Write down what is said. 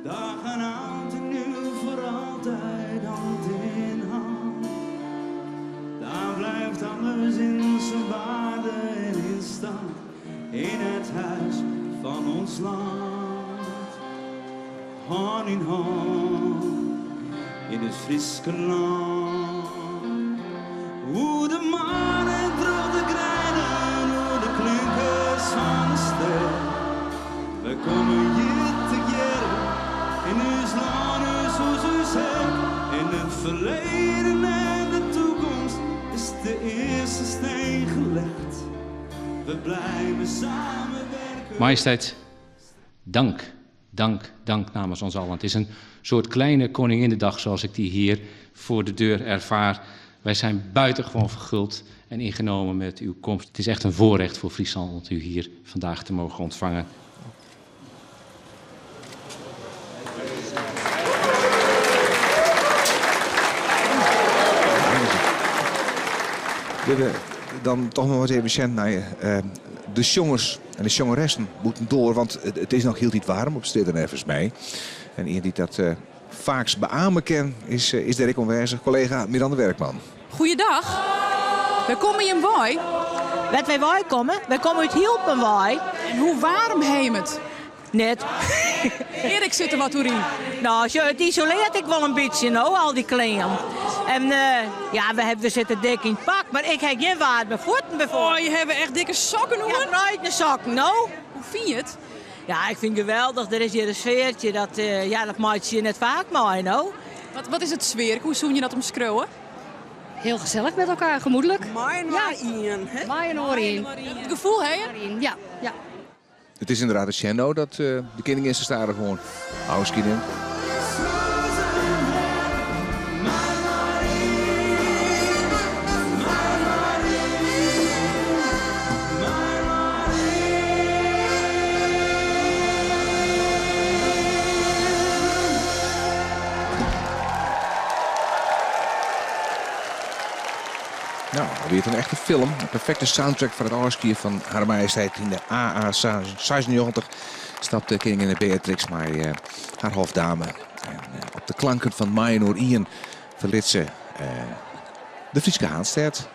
Dag en oud en nieuw voor altijd hand in hand. Daar blijft alles in zijn waarde en in stand. In het huis van ons land. Hand in hand in het Friese land. Hoe de mannen door de grijnen, hoe de klinkers van de ster. We komen hier together in ons land, zoals u zegt. In het verleden en de toekomst is de eerste steen gelegd. We blijven samenwerken. Majesteit, dank. Dank, dank namens ons allen. Het is een soort kleine Koninginnedag zoals ik die hier voor de deur ervaar. Wij zijn buitengewoon verguld en ingenomen met uw komst. Het is echt een voorrecht voor Friesland om u hier vandaag te mogen ontvangen. We willen dan toch nog eens even zien naar de jongens en de jongeressen moeten door, want het is nog heel niet warm op steden ergens mee. En iemand die dat vaakst beamen kan is Dirk onwijzig, collega Miranda Werkman. Goeiedag. We komen hier in Wooi. Wat wij komen? Wij komen uit Hielpenwooi. En hoe warm heem het? Net. Erik zit er wat in. Nou, het isoleert ik wel een beetje, nou, al die kleren. En ja, we zitten dik in het pak, maar ik heb geen warme voeten bijvoorbeeld. Oh, je hebt echt dikke sokken hoor. Ja, bruine sokken, nou. Hoe vind je het? Ja, ik vind het geweldig. Er is hier een sfeertje, dat maakt je net vaak mooi, nou. Wat is het sfeer? Hoe zoen je dat omschreeuwen? Heel gezellig met elkaar, gemoedelijk. Mooi, hè? Maai en oorheen. Het gevoel, hè? Ja, ja. Het is inderdaad een Shendo dat de kinderen in staan gewoon. Oude kinderen. Nou, weer een echte film. Een perfecte soundtrack van het Orskier van Haar Majesteit in de AA 96. Stapt de koningin Beatrix maar haar hofdame. En op de klanken van Mayenor Ian verliet ze de Friese Haanstad.